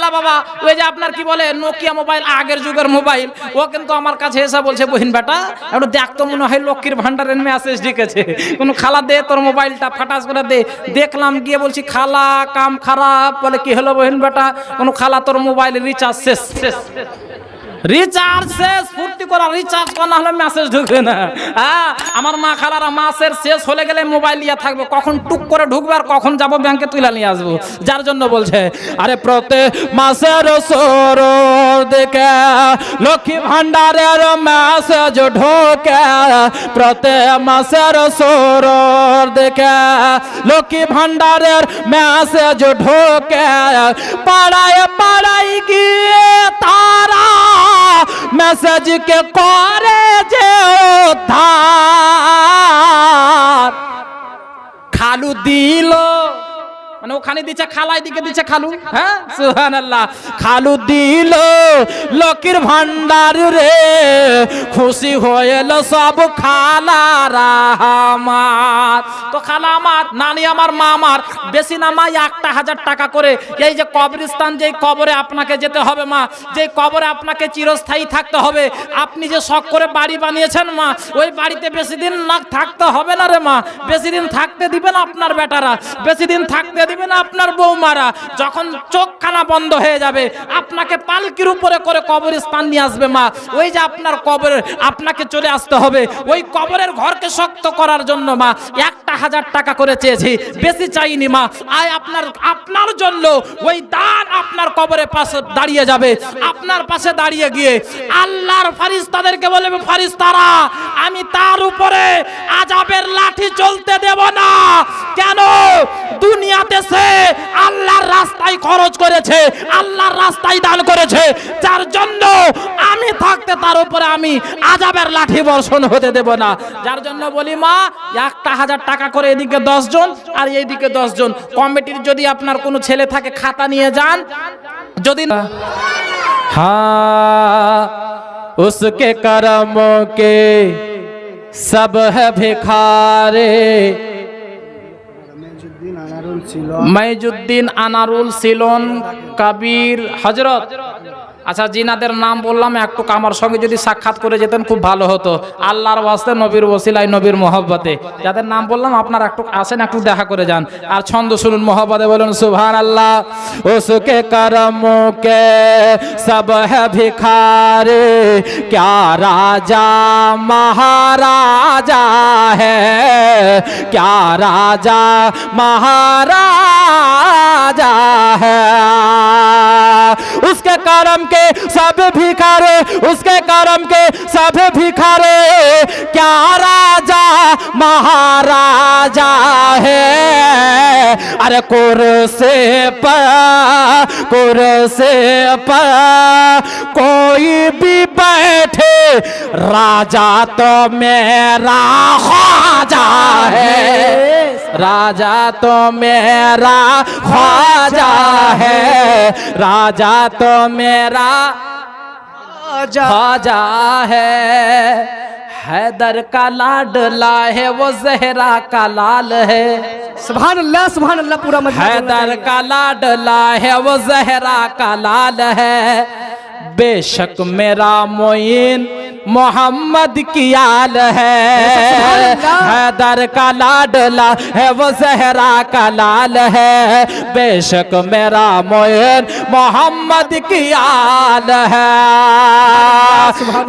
খালা বাবা ওই যে আপনার কি বলে নোকিয়া মোবাইল, আগের যুগের মোবাইল, ও কিন্তু আমার কাছে এসে বলছে বহিন বেটা একটু দেখ তো, মনে হয় লক্ষ্মীর ভান্ডারের মেসেজ ঢুকেছে, কোন খালা দে তোর মোবাইলটা ফাটাস করে দে। দেখলাম গিয়ে বলছি খালা কাম খারাপ। বলে কি হলো বহিন বেটা? কোন খালা তোর মোবাইল রিচার্জ শেষ। রিচার্জ শেষ, ফুর্তি করা রিচার্জ করা হলে মেসেজ ঢুকবে না। হ্যাঁ, আমার মা খালারা মাসের শেষ হলে গেলে মোবাইল নিয়ে থাকবে, কখন টুক করে ঢুকবে আর কখন যাবো ব্যাংকে তুলে নিয়ে আসবো। যার জন্য বলছে আরে প্রত্যেক মাসের সর দেখে লক্ষ্মী ভান্ডারের মেসেজ ঢোকে, প্রত্যেক মাসের সর দেখে লক্ষ্মী ভান্ডারের মেসেজ ঢোকে, পাড়ায় পাড়ায় গিয়ে তারা মেসেজ কে করে যে উদ্ধার। খালু দিল মানে ওখানে দিচ্ছে খালাই দিকে দিচ্ছে খালু। হ্যাঁ সুবহানাল্লাহ। খালু দিল লক্ষ্মীর ভান্ডার রে, খুশি হয়েল সব খালারা আমার। তো খালা আমার, নানি আমার, মা আমার, বেশি না মা 1,000 টাকা করে। এই যে কবরস্থান, যেই কবরে আপনাকে যেতে হবে মা, যেই কবরে আপনাকে চিরস্থায়ী থাকতে হবে, আপনি যে শখ করে বাড়ি বানিয়েছেন মা, ওই বাড়িতে বেশি দিন না থাকতে হবে না রে মা। বেশি দিন থাকতে দিবে না আপনার বেটারা, বেশি দিন থাকতে দিবে না আপনার বৌমারা। যখন চোখখানা বন্ধ হয়ে যাবে আপনাকে পালকির উপরে করে কবরস্থান নিয়ে আসবে মা। ওই যে আপনার কবরে আপনাকে চলে আসতে হবে, ওই কবরের ঘরকে শক্ত করার জন্য মা 1,000 টাকা করে চেয়েছি, বেশি চাইনি মা। আয় আপনার জন্য ওই দান আপনার কবরের পাশে দাঁড়িয়ে যাবে। আপনার পাশে দাঁড়িয়ে গিয়ে আল্লাহর ফারিস্তাদেরকে বলবে, ফারিস্তারা আমি তার উপরে আযাবের লাঠি চলতে দেব না। কেন? দুনিয়াতে সে আল্লাহর রাস্তায় খরচ করেছে, আল্লাহর রাস্তায় দান করেছে, যার জন্য আমি থাকতে তার উপরে আমি আযাবের লাঠি বর্ষণ হতে দেব না। যার জন্য বলি মা 1,000 টাকা করে, এদিকে 10 জন আর এইদিকে 10 জন। কমিটির যদি আপনার কোনো ছেলে থাকে খাতা নিয়ে যান। যদি হ্যাঁ उसके करमों के सब है भिखारे। মাইজুদ্দিন আনারুল সিলন কবির হযরত। আচ্ছা জিনাদের নাম বললাম, একটু আমার সঙ্গে যদি সাক্ষাৎ করে যেতেন খুব ভালো হতো, আল্লাহর ওয়াস্তে, নবীর ওসিলায়, নবীর মহব্বতে। যাদের নাম বললাম আপনারা একটু আসেন, একটু দেখা করে যান। আর ছন্দ শুনুন, মহব্বতে বলুন সুবহানাল্লাহ। उसके करमों के सब है भिखारे, क्या राजा महाराजा है, क्या राजा महाराजा है। उसके करम के सब भिखारे, उसके करम के सब भिखारे, क्या राजा महाराजा है। अरे कुर्सी पर कोई भी बैठे, राजा तो मेरा ख्वाजा है, राजा तो मेरा ख्वाजा है, राजा तो मेरा ख्वाजा है। हैदर का लाडला है, वो ज़हरा का लाल है। सुभान अल्लाह पूरा मजमा। हैदर का लाडला है, वो ज़हरा का लाल है। बेशक मेरा मोइन मोहम्मद की आल है। हैदर का लाडला है, वो ज़हरा का लाल है। बेशक मेरा मोइन मोहम्मद की आल है।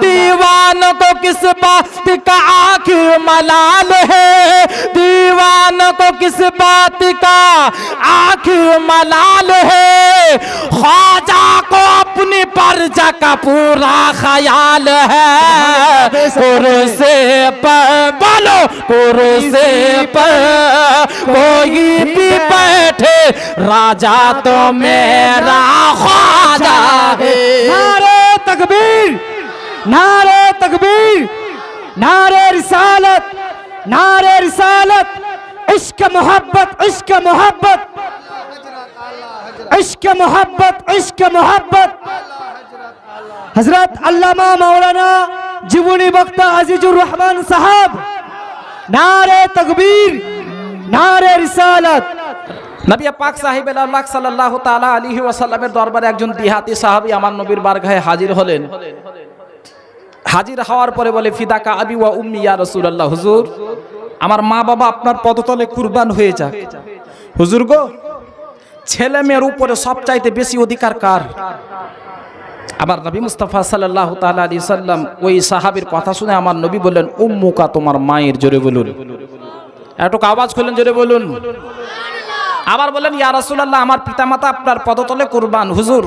दीवानों को किस बात का आखिर मलाल है, दीवानों को किस बात का आखिर मलाल है। ख्वाजा को अपनी परजा का पूरा ख्याल है। कुर्सी पर बोलो, कुर्सी पर कोई भी बैठे, राजा तो मेरा ख्वाजा है। नारे तकबीर, नारे तकबीर, नारे रिसालत, नारे रिसालत। इश्क मोहब्बत, इश्क मोहब्बत, इश्क मोहब्बत, इश्क मोहब्बत। हजरत अल्लामा मौलाना जीवनी वक्ता अजीजुर रहमान साहब, नारे तकबीर, नारे रिसालत। নবী পাক সাহেব আল্লাহ সাল্লাল্লাহু তাআলা আলাইহি ওয়াসাল্লামের দরবারে একজন দিহাতি সাহাবী আমার নবীর বারগাহে হাজির হলেন। হাজির হওয়ার পরে বলে, ফিদাকা আবি ওয়া উম্মি ইয়া রাসূলুল্লাহ, হুজুর আমার মা বাবা আপনার পদতলে কুরবান হয়ে যাক। হুজুর গো, ছেলে মেয়ের উপরে সবচাইতে বেশি অধিকার কার? আমার নবী মুস্তাফা সাল্লাল্লাহু তাআলা আলাইহি সাল্লাম ওই সাহাবীর কথা শুনে আমার নবী বললেন, উম্মুকা, তোমার মায়ের। জোরে বলুন, একটু আওয়াজ করলেন, জোরে বলুন। আবার বললেন, ইয়া রাসূলুল্লাহ, আমার পিতামাতা আপনার পদতলে কুরবান। হুজুর,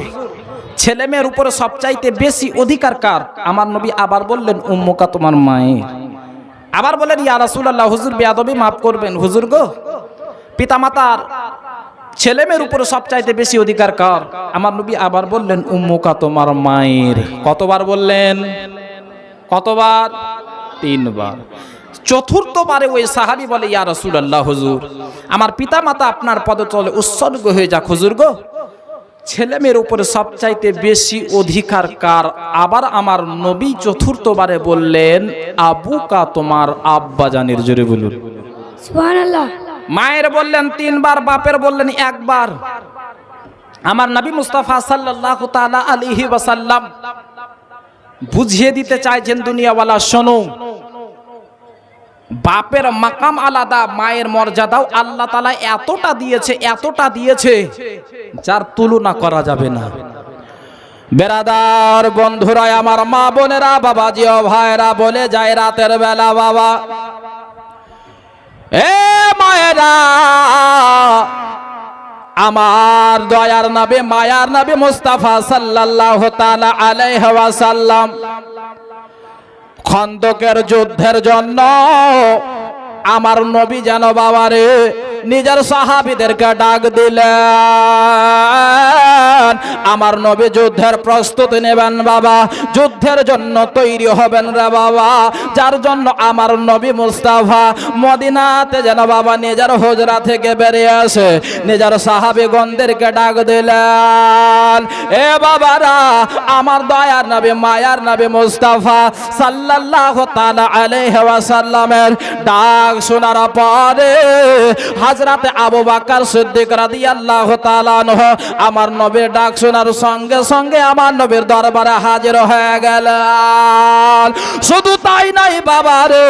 ছেলে মেয়ের উপরে সবচাইতে বেশি অধিকার কার? আমার নবী আবার বললেন, উম্মুকা, তোমার মায়ের। আবার বলেন, ইয়া রাসূলুল্লাহ, হুজুর বেয়াদবি মাফ করবেন। হুজুর গো, পিতামাতার ছেলে মেয়ের উপরে সবচাইতে বেশি অধিকার কার? আমার নবী আবার বললেন, উম্মুকা, তোমার মায়ের। কতবার বললেন? কতবার? 3 বার। চতুর্থবারে ওই সাহাবী বলে, ইয়া রাসূলুল্লাহ, হুজুর আমার পিতামাতা আপনার পদতলে উৎসর্গ হয়ে যাক। হুজুর গো, ছেলে মেয়ের উপরে সবচাইতে বেশি অধিকার কার? আবার আমার নবী চতুর্থবারে বললেন, আবুকা, তোমার আব্বা জানের। জোরে বলুন সুবহানাল্লাহ। মায়ের বললেন 3 বার, বাপের বললেন 1 বার। আমার নবী মুস্তাফা সাল্লাল্লাহু তাআলা আলাইহি ওয়াসাল্লাম বুঝিয়ে দিতে চাইছেন, দুনিয়াওয়ালা শোনো, বাপের মাকাম আলাদা, মায়ের মর্যাদাও আল্লাহ তাআলা এতটা দিয়েছে যার তুলনা করা যাবে না। বেরাদার বন্ধুরা, আমার মা বোনেরা, বাবাজি ও ভাইরা, বলে যায় রাতের বেলা, বাবা এ মায়েরা, আমার দয়ার নবী, মায়ার নবী মুস্তাফা সাল্লাল্লাহু তাআলা আলাইহি ওয়াসাল্লাম খন্দকের যুদ্ধের জন্য আমার নবী যেন বাবারে নিজের সাহাবীদেরকে ডাক দিলেন। আমার নবী যুদ্ধের প্রস্তুতি নেবেন বাবা, যুদ্ধের জন্য তৈরি হবেন রে বাবা। যার জন্য আমার নবী মুস্তাফা মদিনাতে যেন বাবা নিজের হুজরা থেকে বেরিয়ে আসে, নিজের সাহাবীগণদেরকে ডাক দিলেন। এ বাবারা, আমার দয়ার নবী, মায়ার নবী মুস্তাফা সাল্লাল্লাহু তাআলা আলাইহি ওয়াসাল্লামের ডাক শোনার পরে হযরতে আবু বকর সিদ্দিক রাদিয়াল্লাহু তাআলা আনহু আমার নবীর ডাক শোনার সঙ্গে সঙ্গে আমার নবীর দরবারে হাজির হয়ে গেলেন। শুধু তাই নাই বাবা রে,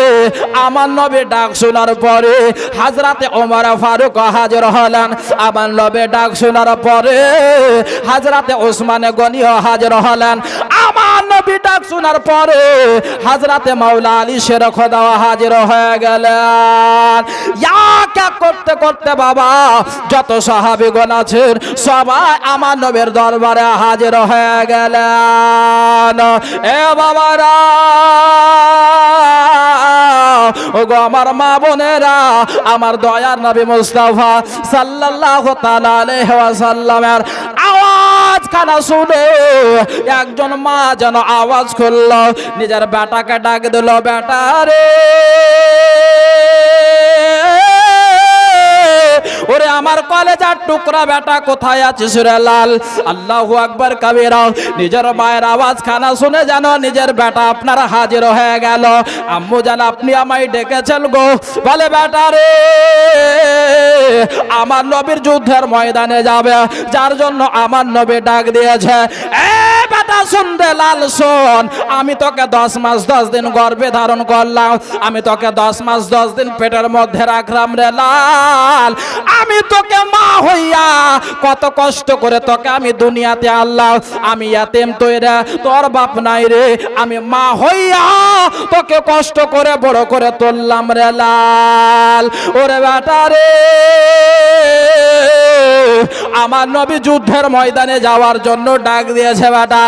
আমার নবীর ডাক শোনার পরে হযরতে ওমর ফারুক হাজির হলেন। আমার নবীর ডাক শোনার পরে হযরতে ওসমান গনিও হাজির হলেন। আমার নবীর ডাক শোনার পরে হযরতে মাওলা আলী শের খোদা হাজির হয়ে গেলেন। ইয়াকা করতে করতে বাবা যত সাহাবীগণ আছেন সবাই আমার নবীর দরবারে হাজির হয়ে গেলেন। এ বাবারা, ও গো আমার মা বোনেরা, আমার দয়ার নবী মুস্তাফা সাল্লাল্লাহু তাআলা আলাইহি ওয়াসাল্লামের আওয়াজ খানা শুনে একজন মা যেন আওয়াজ করল, নিজের বেটাকে ডাক দিল, বেটা রে, ওরে আমার কলেজার টুকরা বেটা, কোথায় আছিস রে লাল? আল্লাহু আকবার কাবীরা। নিজের মায়ের আওয়াজ খানা শুনে যেন নিজের বেটা আপনার হাজির হয়ে গেল। আম্মু জান, আপনি আমায় ডেকেছেন গো? বলে, বেটা রে, আমার নবীর যুদ্ধের ময়দানে যাবে, যার জন্য আমার নবী ডাক দিয়েছে। এ বেটা শুন রে লাল, শোন, আমি তোকে 10 মাস 10 দিন গর্ভে ধারণ করলাম, আমি তোকে 10 মাস 10 দিন পেটের মধ্যে রাখলাম রে লাল। আমি তোকে মা হইয়া কত কষ্ট করে তোকে আমি দুনিয়াতে আল্লাহ, আমি ইয়াতিম তৈরা, তোর বাপ নাই রে, আমি মা হইয়া তোকে কষ্ট করে বড় করে তুললাম রে লাল। ওরে বেটা রে, আমার নবী যুদ্ধের ময়দানে যাওয়ার জন্য ডাক দিয়েছে বেটা।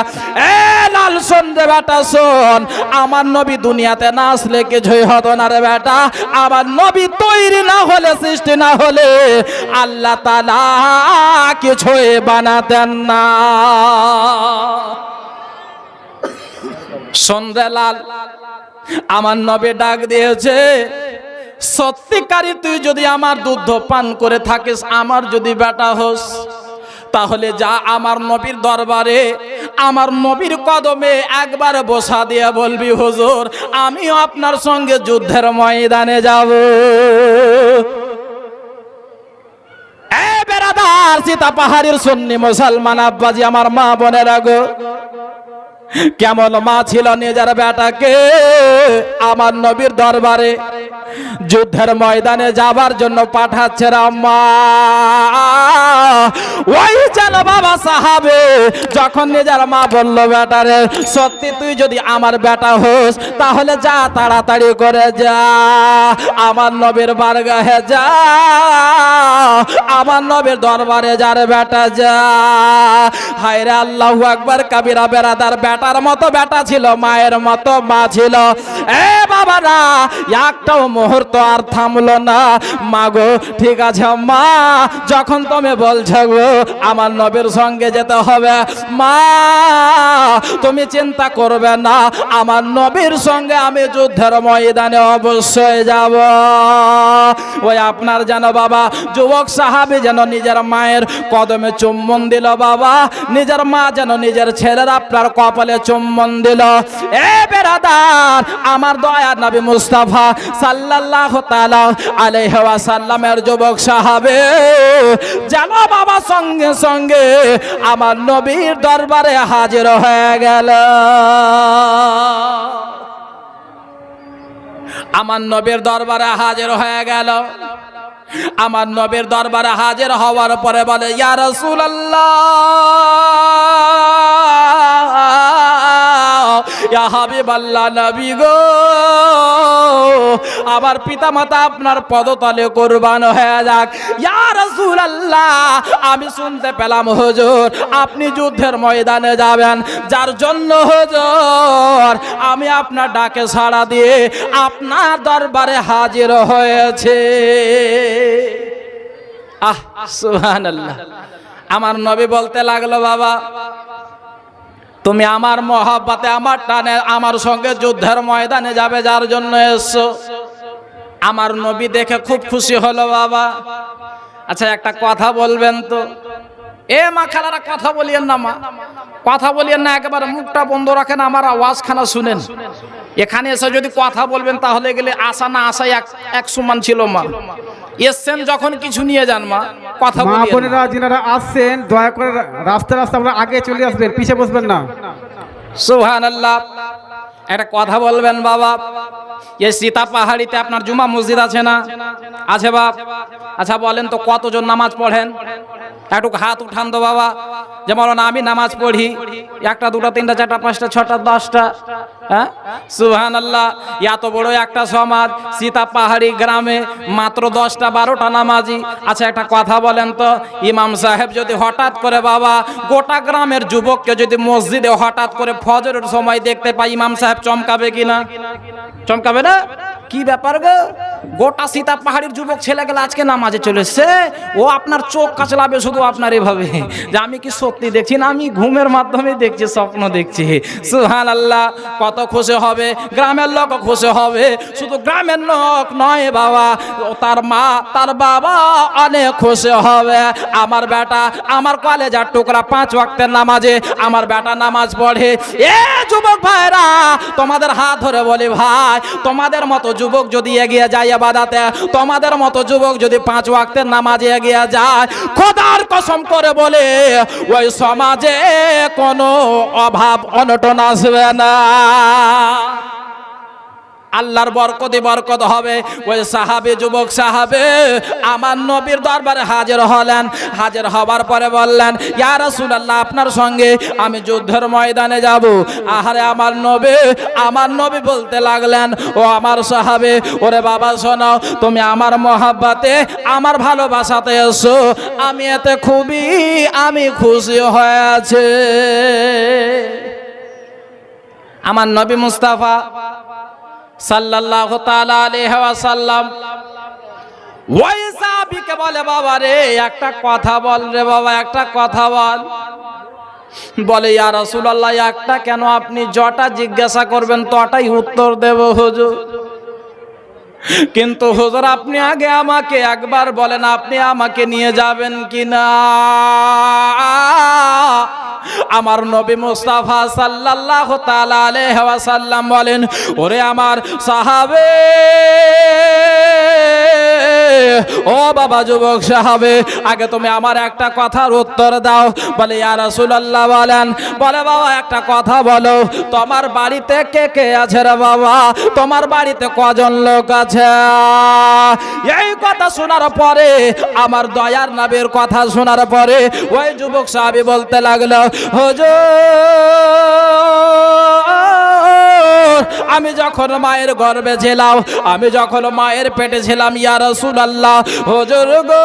এ লাল শোন রে বেটা, শোন, আমার নবী দুনিয়াতে না আসলে কিছুই হতো না রে বেটা। আমার নবী তৈরি না হলে, সৃষ্টি না হলে আল্লাহ তাআলা কিছুই বানাতেন না। শোন রে লাল, আমার নবী ডাক দিয়েছে, সত্যিকারই তুই যদি আমার দুধ পান করে থাকিস, আমার যদি বেটা হোস, তাহলে যা আমার নবীর দরবারে, আমার নবীর কদমে একবার বসা দিয়ে বলবি, হুজুর আমিও আপনার সঙ্গে যুদ্ধের ময়দানে যাব। সীতা পাহাড়ের সুন্নি মুসলমান আব্বাজি আমার মা বোনেরা গো, কেমন মা ছিল নিজের বেটাকে আমার নবীর দরবারে যুদ্ধের ময়দানে যাবার জন্য পাঠাচ্ছে আম্মা। ওই যেন বাবা সাহাবে যখন নিজের মা বলল, বেটারে সত্যি তুই যদি আমার বেটা হোস তাহলে যা, তাড়াতাড়ি করে যা, আমার নবীর বারগাহে যা, আমার নবীর দরবারে যার বেটা যা। হায়রে আল্লাহু আকবার কাবিরা বেরাদার, বেটার মতো বেটা ছিল, মায়ের মতো মা ছিল। এ বাবারা, একটাও মুহূর্ত আর থামলো না। মা গো ঠিক আছে মা, যখন তুমি বলছো গো আমার নবীর সঙ্গে যেতে হবে, মা তুমি চিন্তা করবে না, আমার নবীর সঙ্গে আমি যুদ্ধের ময়দানে অবশ্যই যাব। ওই আপনার যেন বাবা যুবক সাহাবী যেন নিজের মায়ের কদমে চুম্বন দিল বাবা, নিজের মা যেন নিজের ছেলের আপনার কপালে চুম্বন দিল। এ বেরাদার, আমার দয়ার নবী মুস্তাফা সাল্লাল্লাহু তাআলা আলাইহি ওয়াসাল্লামের যুবক সাহাবে যেন বাবা সঙ্গে সঙ্গে আমার নবীর দরবারে হাজির হয়ে গেল। আমার নবীর দরবারে হাজির হয়ে গেল। আমার নবীর দরবারে হাজির হওয়ার পরে বলে, ইয়া রাসূলুল্লাহ, ইয়া হাবিবাল্লাহ, নবী গো আমার পিতামাতা আপনার পদতলে কুরবান হয়ে যাক। ইয়া রাসূলুল্লাহ, আমি শুনতে পেলাম হুজুর আপনি যুদ্ধের ময়দানে যাবেন, যার জন্য হুজুর আমি আপনার ডাকে সাড়া দিয়ে আপনার দরবারে হাজির হয়েছে। আহ সুবহানাল্লাহ। আমার নবী বলতে লাগলো, বাবা তুমি আমার মহব্বতে, আমার টানে আমার সঙ্গে যুদ্ধের ময়দানে যাবে, যার জন্য এসছো। আমার নবী দেখে খুব খুশি হলো বাবা। আচ্ছা একটা কথা বলবেন তো? এ মা খালারা কথা বলিয়েন না, মা কথা বলিয়েন না, একেবারে মুখটা বন্ধ রাখেন, আমার আওয়াজখানা শুনেন। এখানে এসে যদি কথা বলবেন তাহলে গেলে আশা না আশাই এক সমান ছিল। মা এসছেন যখন কিছু নিয়ে যান, মা কথা মা বলিয়েন বোনেরা যিনারা আসছেন দয়া করে রাস্তা আমরা আগে চলে আসবেন, পিছে বসবেন না। সুবহানাল্লাহ। একটা কথা বলবেন বাবা, এই সীতা পাহাড়িতে আপনার জুমা মসজিদ আছে না? আছে বাপ? আচ্ছা বলেন তো কতজন নামাজ পড়েন? একটু হাত উঠান তো বাবা। যেমন আমি নামাজ পড়ি, একটা দুটা তিনটা চারটা পাঁচটা ছটা 10টা। হ্যাঁ সুবহানাল্লাহ। এত বড় একটা সমাজ, সীতা পাহাড়ি গ্রামে মাত্র 10টা 12টা নামাজি। আচ্ছা একটা কথা বলেন তো, ইমাম সাহেব যদি হঠাৎ করে বাবা গোটা গ্রামের যুবককে যদি মসজিদে হঠাৎ করে ফজরের সময় দেখতে পাই, ইমাম সাহেব চমকাবে কিনা? চমকাবে না? কি ব্যাপার গো, গোটা সীতা পাহাড়ির যুবক ছেলে গেলে আজকে নামাজে চলেছে, ও আপনার চোখ কাচলাবে শুধু আপনার এভাবে যে আমি কি সত্যি দেখছি না আমি ঘুমের মাধ্যমে দেখছি, স্বপ্ন দেখছি। সুবহানাল্লাহ। কত খুশি হবে, গ্রামের লোক খুশি হবে, শুধু গ্রামের লোক নয় বাবা, তার মা তার বাবা অনেক খুশি হবে। আমার বেটা আমার কলেজার টুকরা 5 ওয়াক্তের নামাজে আমার বেটা নামাজ পড়ে। এ যুবক ভাইরা তোমাদের হাত ধরে বলি, ভাই তোমাদের মতো যুবক যদি এগিয়ে যায় ইবাদতে, তোমাদের মতো যুবক যদি 5 ওয়াক্তের নামাজে এগিয়ে যায়, খোদার কসম করে বলে ওই সমাজে কোনো অভাব অনটন আসবে না। আল্লাহর বরকত হবে। ওই সাহাবী যুবক সাহাবে আমার নবীর দরবারে হাজির হলেন। হাজির হবার পরে বললেন, ইয়া রাসূলুল্লাহ আপনার সঙ্গে আমি যুদ্ধের ময়দানে যাব। আহারে আমার নবী বলতে লাগলেন, ও আমার সাহাবে, ওরে বাবা শোনো, তুমি আমার মহব্বতে আমার ভালোবাসাতে এসো, আমি এতে আমি খুশি হয়েছে। আমার নবী মুস্তাফা সাল্লাল্লাহু তাআলা আলাইহি ওয়াসাল্লাম ওই সাহাবীকে বলে, বাবা রে একটা কথা বল রে বাবা, একটা কথা বল। বলে, ইয়া রাসূলুল্লাহ একটা কেন, আপনি যটা জিজ্ঞাসা করবেন তটাই উত্তর দেব হুজুর। কিন্তু হুজুর আপনি আগে আমাকে একবার বলেন, আপনি আমাকে নিয়ে যাবেন কিনা? আমার নবী মুস্তাফা সাল্লাল্লাহু তাআলা আলাইহি ওয়াসাল্লাম বলেন, ওরে আমার সাহাবে, ও বাবা যুবক সাহাবে, আগে তুমি আমার একটা কথার উত্তর দাও। বলে ইয়া রাসূলুল্লাহ বলেন। বলে বাবা একটা কথা বলো, তোমার বাড়িতে কে কে আছে রে বাবা? তোমার বাড়িতে কজন লোক আছে? এই কথা শোনার পরে, আমার দয়ার নবীর কথা শোনার পরে ওই যুবক সাহাবী বলতে লাগলো, হুজুর, আমি যখন মায়ের গর্ভে ছিলাম, আমি যখন মায়ের পেটে ছিলাম, ইয়া রাসূলুল্লাহ, হুজুর গো,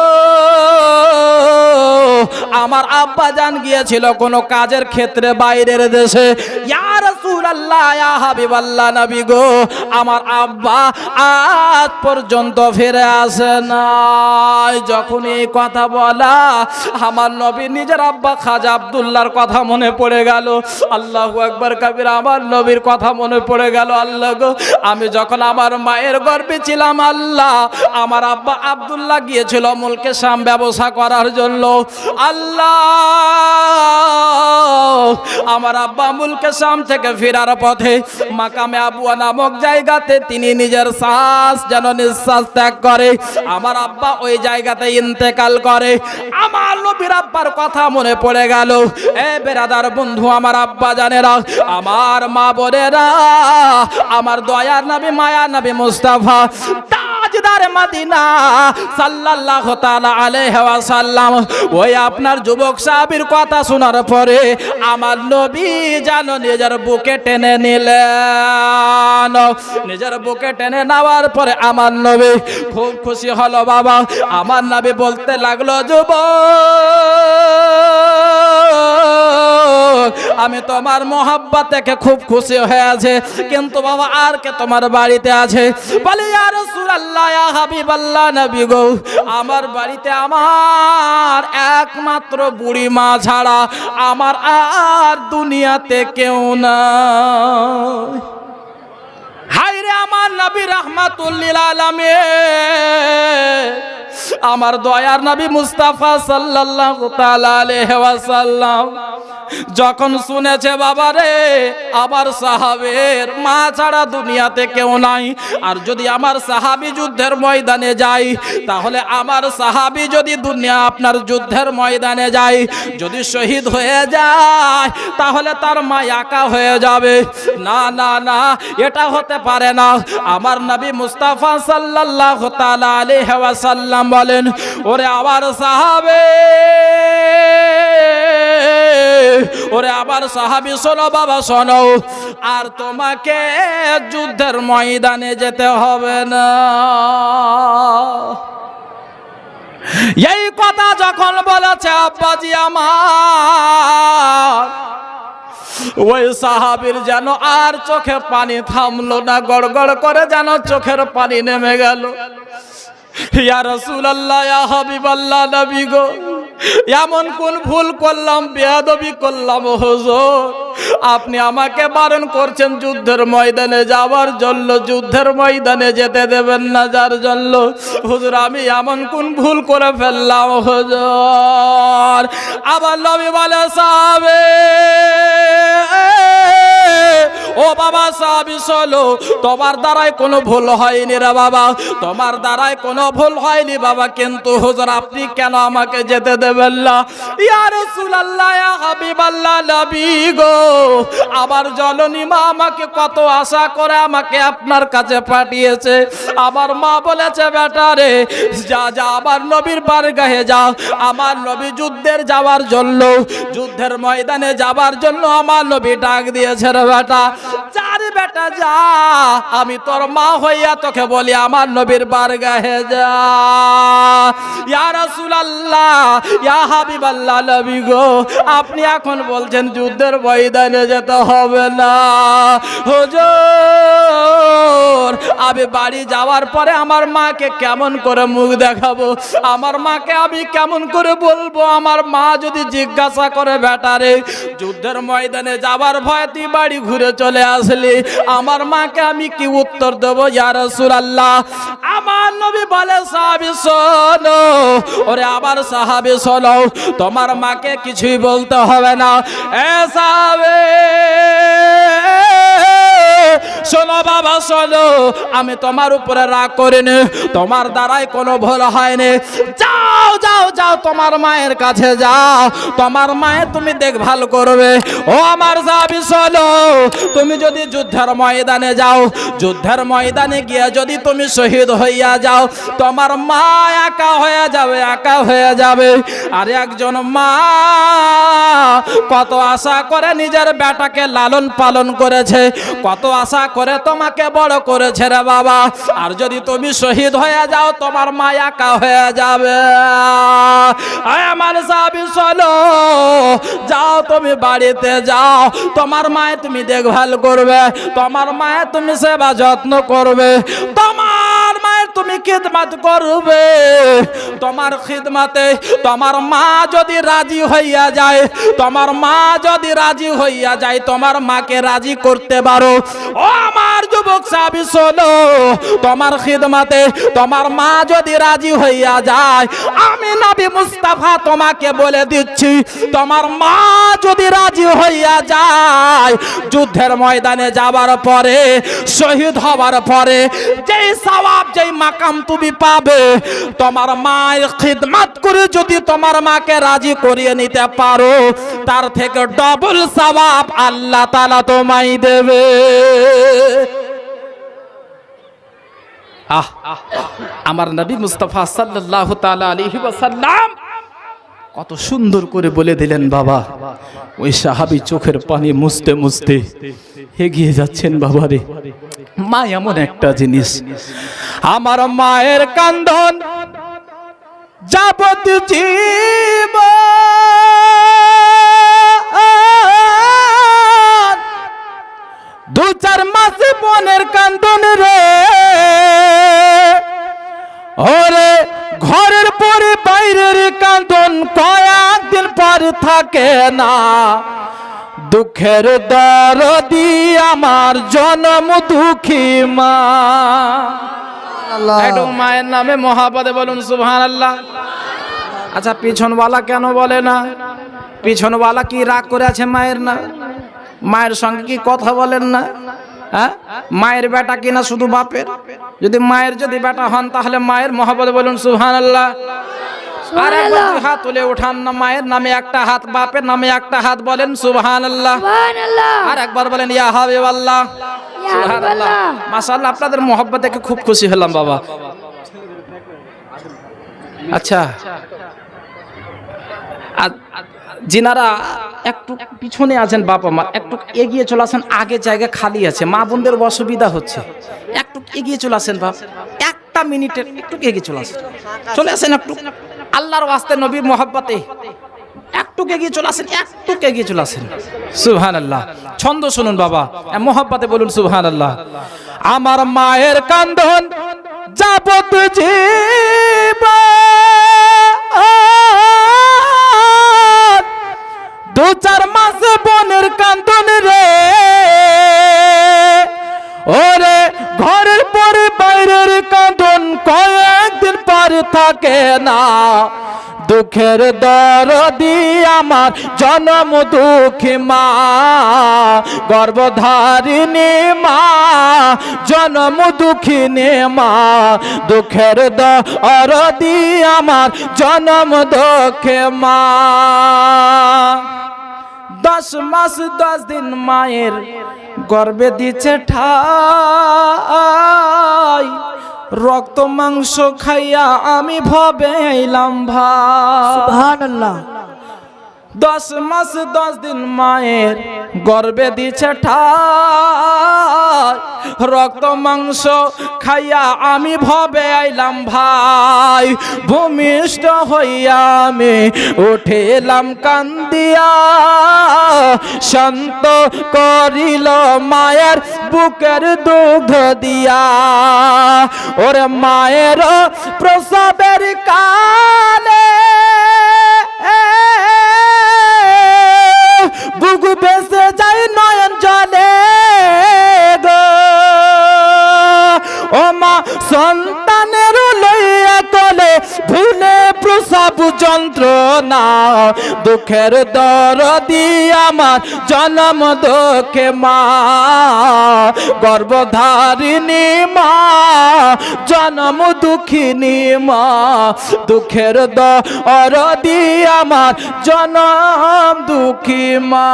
আমার আব্বা জান গিয়েছিল কোনো কাজের ক্ষেত্রে বাইরের দেশে। ইয়া রাসূলুল্লাহ, ইয়া হাবিবাল্লাহ, নবী গো, আমার আব্বা আজ পর্যন্ত ফিরে আসে নাই। যখন এই কথা বলা, আমার নবী নিজের আব্বা খাজা আব্দুল্লাহর কথা মনে পড়ে গেল। আল্লাহু আকবার কাবীরা, আমার নবীর কথা মনে পড়ে গেল। আল্লাহ গো, আমি যখন আমার মায়ের গর্ভে ছিলাম, আল্লাহ, আমার আব্বা আব্দুল্লাহ গিয়েছিল মুলকে শাম ব্যবসা করার জন্য। আল্লাহ, আমার আব্বা মুলকে শাম থেকে ফেরার পথে মাকামে আবুয়া নামক জায়গাতে তিনি নিজের শ্বাস যেন নিঃশ্বাস ত্যাগ করে, আমার আব্বা ওই জায়গাতে ইন্তেকাল করে। আমার নবীর আব্বার কথা মনে পড়ে গেল। এ বেরাদার বন্ধু, আমার আব্বা জানেরা, আমার মা বোনেরা, আমার দয়ার নবী মায়ার নবী মুস্তাফা তাজদার মদিনা সাল্লাল্লাহু তাআলা আলাইহি ওয়াসাল্লাম ওই আপনার যুবক সাহাবীর কথা শোনার পরে আমার নবী যেন নিজের বুকে টেনে নিলেন। নিজের বুকে টেনে নেওয়ার পরে আমার নবী খুব খুশি হলো। বাবা, আমার নবী বলতে লাগলো, যুবক, আমি তোমার মোহাব্বত থেকে খুব খুশি হয়েছে, কিন্তু বাবা আর কে তোমার বাড়িতে আছে? বলে ইয়া রাসূলুল্লাহ, ইয়া হাবিবাল্লাহ, নবী গো, আমার বাড়িতে আমার একমাত্র বুড়ি মা ছাড়া আমার আর দুনিয়াতে কেউ নাই। হায়রে আমার নবী রাহমাতুল লিল আলামিন, আমার দয়ার নবী মুস্তাফা সাল্লাল্লাহু তাআলা আলাইহি ওয়াসাল্লাম যখন শুনেছে, বাবা রে, আমার সাহাবের মা ছাড়া দুনিয়াতে কেউ নাই, আর যদি আমার সাহাবী যুদ্ধের ময়দানে যায়, তাহলে আমার সাহাবী যদি দুনিয়া আপনার যুদ্ধের ময়দানে যায়, যদি শহীদ হয়ে যায়, তাহলে তার মা একা হয়ে যাবে। না না না, এটা হতে পারে না। আমার নবী মুস্তাফা সাল্লাল্লাহু তাআলা আলাইহি ওয়াসাল্লাম বলেন, ওরে আমার সাহাবে, ওরে আবার সাহাবী, শোনো বাবা শোনো, আর তোমাকে যুদ্ধের ময়দানে যেতে হবে না। এই কথা যখন বলেছে আব্বাজি আমার, ওই সাহাবীর যেন আর চোখে পানি থামলো না, গড়গড় করে যেন চোখের পানি নেমে গেল। ইয়া রাসূলুল্লাহ, ইয়া হাবিবাল্লাহ, নবী গো, এমন কোন ভুল করলাম, বেয়াদবি করলাম হুজুর, আপনি আমাকে বারণ করছেন যুদ্ধের ময়দানে যাওয়ার জন্য, যুদ্ধের ময়দানে যেতে দেবেন না যার জন্য? হুজুর, আমি এমন কোন ভুল করে ফেললাম হুজুর? আবার নবী বলে, সাহাবে, ও বাবা সাহাবী শোনো, তোমার দ্বারাই কোনো ভুল হয়নি রে বাবা, তোমার দ্বারাই কোনো ভুল হয়নি বাবা, কিন্তু হুজুর আপনি কেন আমাকে যেতে দেবেন না? ইয়া রাসূলুল্লাহ, ইয়া হাবিবাল্লাহ, নবী গো, আমার জননী মা আমাকে কত আশা করে আমাকে আপনার কাছে পাঠিয়েছে। আমার মা বলেছে, বেটা রে, যা যা আমার নবীর বারগাহে যাও, আমার নবী যুদ্ধের যাওয়ার জন্য, যুদ্ধের ময়দানে যাওয়ার জন্য আমার নবী ডাক দিয়েছে রে বেটা, যা রে বেটা যা, আমি তোর মা হইয়া তোকে বলি আমার নবীর বারগাহে যা। ইয়া রাসূলুল্লাহ, ইয়া হাবিবাল্লাহ, নবী গো, আপনি এখন বলছেন যুদ্ধের ময়দানে যেতে হবে না। হুজুর, আমি বাড়ি যাওয়ার পরে আমার মাকে কেমন করে মুখ দেখাবো? আমার মাকে আমি কেমন করে বলবো? আমার মা যদি জিজ্ঞাসা করে, বেটা রে, যুদ্ধের ময়দানে যাবার ভয় তুই বাড়ি ঘুরে চলে আসলি, আমার মাকে আমি কি উত্তর দেব ইয়া রাসূলুল্লাহ? আমার নবী বলে সাহাবী শোনো, ওরে আবার সাহাবী শোনো, তোমার মাকে কিছুই বলতে হবে না। এ সাহাবী শোনো বাবা শোনো, আমি তোমার উপরে রাগ করিনি, তোমার দ্বারাই কোনো ভুল হয়নি। যাও যাও যাও, তোমার মায়ের কাছে যাও, তোমার মায়ের তুমি দেখভাল করবে। ও আমার সাহাবী শোনো, তুমি যদি যুদ্ধের ময়দানে যাও, যুদ্ধের ময়দানে গিয়ে যদি তুমি শহীদ হইয়া যাও, তোমার মা একা হয়ে যাবে, একা হয়ে যাবে। আর একজন মা কত আশা করে নিজের বেটাকে লালন পালন করেছে, কত আশা করে তোমাকে বড় করেছে রে বাবা। আর যদি তুমি শহীদ হয়ে যাও, তোমার মা একা হয়ে যাবে। আমার সাহাবী শোনো, যাও তুমি বাড়িতে যাও, তোমার মায়ের তুমি দেখভাল করবে, তোমার মায়ের তুমি সেবা যত্ন করবে, তোমার মায়ের তুমি খিদমত করবে। তোমার খিদমতে তোমার মা যদি রাজি হইয়া যায়, তোমার মা যদি রাজি হইয়া যায়, তোমার মাকে রাজি করতে পারো। ও আমার যুবক সাহাবী শোনো, তোমার খিদমতে তোমার মা যদি রাজি হইয়া যায়, আমি নবী মুস্তাফা তোমাকে বলে দিচ্ছি, তোমার মা যদি রাজি হইয়া যায়, যুদ্ধের ময়দানে যাবার পরে, শহীদ হবার পরে যেই সওয়াব, যেই মাকাম তুমি পাবে, তোমার মায়ের খিদমত করে যদি তোমার মাকে রাজি করিয়ে নিতে পারো, তার থেকে ডবল সওয়াব আল্লাহ তাআলা তোমায় দেবে। আমার নবী মুস্তাফা সাল্লাল্লাহু তাআলা আলাইহি ওয়াসাল্লাম কত সুন্দর করে বলে দিলেন বাবা। ওই সাহাবী চোখের পানি মুছতে মুছতে এগিয়ে যাচ্ছেন। বাবারে, মা এমন একটা জিনিস, আমার মায়ের কান্দন যাবত জীবন, দু চার মাস বোনের কান্দন রে, ওরে ঘরের পরে বাইরের কান্দন কয়েকদিন পর থাকে না। দুঃখের দরদি আমার জন্ম দুঃখী মা। একটু মায়ের নামে মহাপদে বলুন সুবহানাল্লাহ। আচ্ছা, পিছনওয়ালা কেন বলে না? পিছনওয়ালা কি রাগ করে আছে মায়ের না? মায়ের সঙ্গে কি কথা বলেন না? হ্যাঁ, মায়ের বেটা কিনা শুধু বাপের? যদি মায়ের যদি বেটা হন, তাহলে মায়ের মহব্বতে বলুন সুবহানাল্লাহ। আর একবার দুই হাত তুলে উঠান না, মায়ের নামে একটা হাত, বাপের নামে একটা হাত, বলেন সুবহানাল্লাহ। আর একবার বলেন ইয়া হাবিবাল্লাহ। সুবহানাল্লাহ, মাশাআল্লাহ, আপনাদের মহব্বত দেখে খুব খুশি হলাম বাবা। আচ্ছা, যিনারা একটু পিছনে আছেন বাবা মা, একটু এগিয়ে চলে আসেন, আগে জায়গা খালি আছে, মা বোনদের অসুবিধা হচ্ছে, একটু এগিয়ে চলে আসেন বাবা, একটা মিনিটের একটু এগিয়ে চলে আসেন, চলে আসেন একটু আল্লাহর ওয়াস্তে নবীর মহব্বতে একটু এগিয়ে চলে আসেন, একটু এগিয়ে চলে আসেন। সুবহানাল্লাহ। ছন্দ শুনুন বাবা, মহব্বতে বলুন সুবহানাল্লাহ। আমার মায়ের কান্দন যাবত জীবন, দু চার মাস বোনের কান্দন রে, ওরে ঘরের পরে বাইরের কান্দন কয়েকদিন পর থাকে না। দুঃখের দরদি আমার জন্ম দুঃখী মা, গর্ভধারিণী মা, জন্ম দুঃখিনী মা। দুঃখের দরদি আমার জন্ম দুঃখী মা। 10 মাস 10 দিন মায়ের গর্ভে দিচ্ছে ঠাই, রক্ত মাংস খাইয়া আমি ভবে এলাম ভাই। সুবহানাল্লাহ। 10 মাস 10 দিন মায়ের গর্ভে দিচ্ছে ঠাই, রক্ত মাংস খাইয়া আমি ভবে আইলাম ভাই। ভূমিষ্ঠ হইয়া আমি উঠিলাম কান্দিয়া, শান্ত করিল মায়ের বুকের দুগ্ধ দিয়া। ওরে মায়ের প্রসবের কালে বুক বেসে যায় নয়ন জলে, যন্ত্রণা দুঃখের দরদি আমার জনম দুঃখে মা গর্ভধারিণী মা জনম দুঃখিনী মা দুঃখের দরদি আমার জনম দুঃখী মা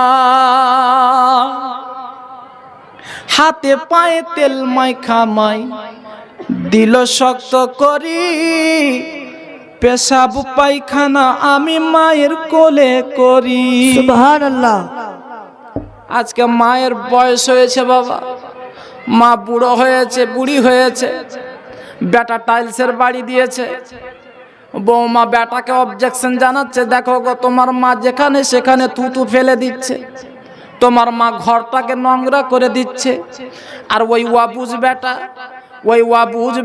হাতে পায়ে তেল মাইখা মাই দিল শক্ত করি পেশাব পায়খানা আমি মায়ের কোলে করি সুবহানাল্লাহ। আজকে মায়ের বয়স হয়েছে বাবা, মা বুড়ো হয়েছে, বুড়ি হয়েছে, বেটা টাইলসের বাড়ি দিয়েছে, বৌমা বেটাকে অবজেকশন জানাচ্ছে, দেখো গো তোমার মা যেখানে সেখানে থুতু ফেলে দিচ্ছে, তোমার মা ঘরটাকে নোংরা করে দিচ্ছে। আর ওই ওয়াবুজ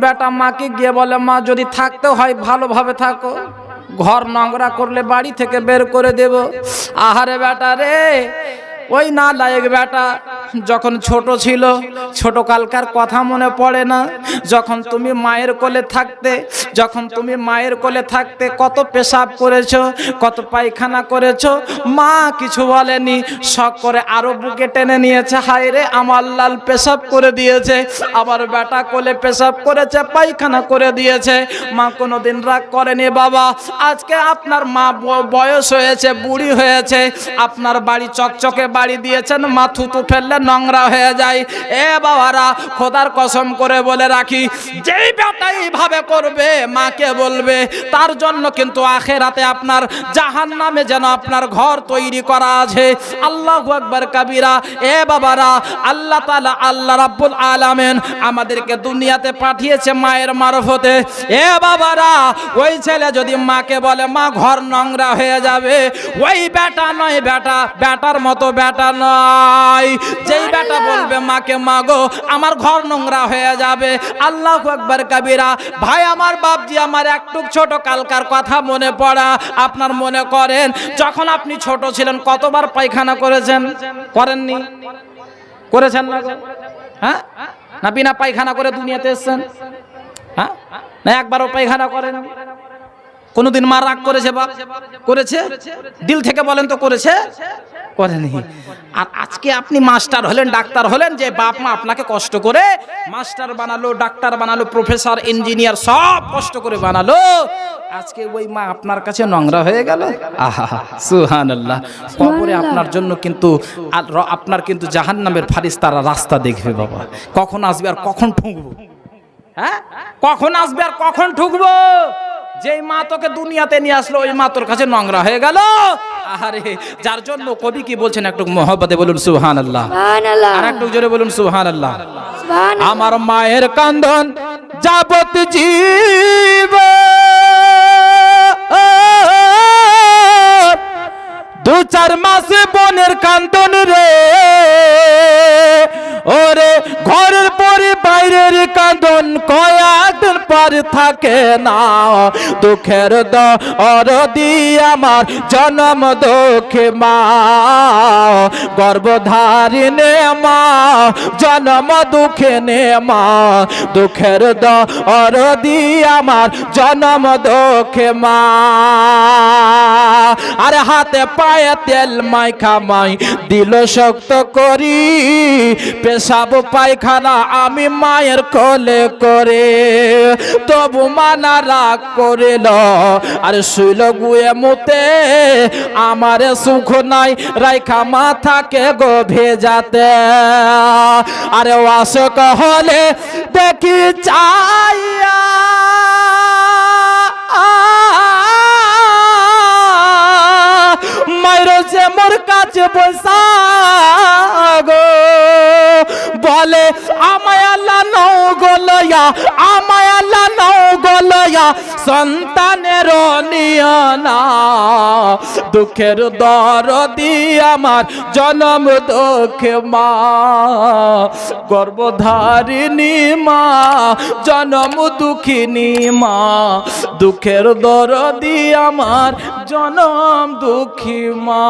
বেটা মাকে গিয়ে বলে, মা যদি থাকতে হয় ভালোভাবে থাকো, ঘর নোংরা করলে বাড়ি থেকে বের করে দেব। আহারে বেটা রে, ওই নালায়েক বেটা যখন ছোট ছিল, ছোট কালকার কথা মনে পড়ে না? যখন তুমি মায়ের কোলে থাকতে কত পেশাব করেছো, কত পায়খানা করেছো, মা কিছু বলেনি, শখ করে আরো বুকে টেনে নিয়েছে, হায় রে আমার লাল পেশাব করে দিয়েছে, আবার বেটা কোলে পেশাব করেছে, পায়খানা করে দিয়েছে, মা কোনোদিন রাগ করেনি। বাবা আজকে আপনার মা বয়স হয়েছে, বুড়ি হয়েছে, আপনার বাড়ি চকচকে বাড়ি দিয়েছেন, মা থুতু ফেললে নোংরা হয়ে যায়। এ বাবারা, খোদার কসম করে বলে রাখি, যেই বেটা এইভাবে করবে মাকে বলবে, তার জন্য কিন্তু আখেরাতে আপনার জাহান্নামে যেন আপনার ঘর তৈরি করা আছে। আল্লাহু আকবার কাবীরা। এ বাবারা, আল্লাহ তাআলা, আল্লাহ রাব্বুল আলামিন আমাদেরকে দুনিয়াতে পাঠিয়েছে মায়ের মারফতে। এ বাবারা, ওই ছেলে যদি মাকে বলে মা ঘর নোংরা হয়ে যাবে, ওই বেটা নয়, বেটার মতো বেটা নয়। যেই বেটা বলবে মাকে, মা গো আমার ঘর নোংরা হয়ে যাবে, আল্লাহু আকবার কাবীরা। ভাই আমার, বাপজি আমার, একটু ছোট কালকার কথা মনে পড়া। আপনার মনে করেন যখন আপনি ছোট ছিলেন কতবার পায়খানা করেছেন? করেননি? করেছেন না? হ্যাঁ, না বিনা পায়খানা করে দুনিয়াতে এসেছেন? হ্যাঁ, না একবারও পায়খানা করেন? কোনদিন মা রাগ করেছে? বাপ করেছে? দিল থেকে বলেন তো করেছে? করেনি। আর আজকে আপনি মাস্টার হলেন, ডাক্তার হলেন, যে বাপ মা আপনাকে কষ্ট করে মাস্টার বানালো, ডাক্তার বানালো, প্রফেসর, ইঞ্জিনিয়ার সব কষ্ট করে বানালো, আজকে ওই মা আপনার কাছে নোংরা হয়ে গেল। আহা, সুবহানাল্লাহ। কবরে আপনার জন্য কিন্তু আপনার কিন্তু জাহান্নামের ফারিস্তারা রাস্তা দেখবে বাবা, কখন আসবে আর কখন ঠুকবো। হ্যাঁ, কখন আসবে আর কখন ঠুকবো। যেই মা তোকে দুনিয়াতে নিয়ে আসলো, ওই মা তোর কাছে নোংরা হয়ে গেল। আরে, যার জন্য কবি কি বলছেন, একটু মহব্বতে বলুন সুবহানাল্লাহ, আর একটু জোরে বলুন সুবহানাল্লাহ। আমার মায়ের কান্দন যাবত জীব, দু চার মাসে বোনের কান্দন রে, ওরে ঘরের পরে বাইরের কান্দন কয়েকদিন পর থাকে না, দুঃখের দরদি আমার জনম দুঃখে মা গর্ভধারিণী মা জনম দুঃখে নে মা, দুঃখের দরদি আমার জনম দুঃখে মা। আরে হাতে পায়ে তেল মাইখা মাই দিল শক্ত করি, পেশাব পায়খানা আমি মায়ের কোলে করে, তবু মানা রাগ করিল, আর শুইল গুয়ে মুতে, আমার সুখ নাই রাইখা মাথাকে গো ভেজাতে। আরে আশক হলে দেখি চাইয়া, মায়ের যে মোর কাছে বসা গো, বলে আমায় আল্লাহ নও গলয়া, আমায় আল্লাহ নও গলয়া, সন্তানের নিয়ানা, দুঃখের দরদি আমার জনম দুঃখে মা গর্ভধারিণী মা জনম দুঃখিনী মা, দুঃখের দরদি আমার জনম দুঃখী মা।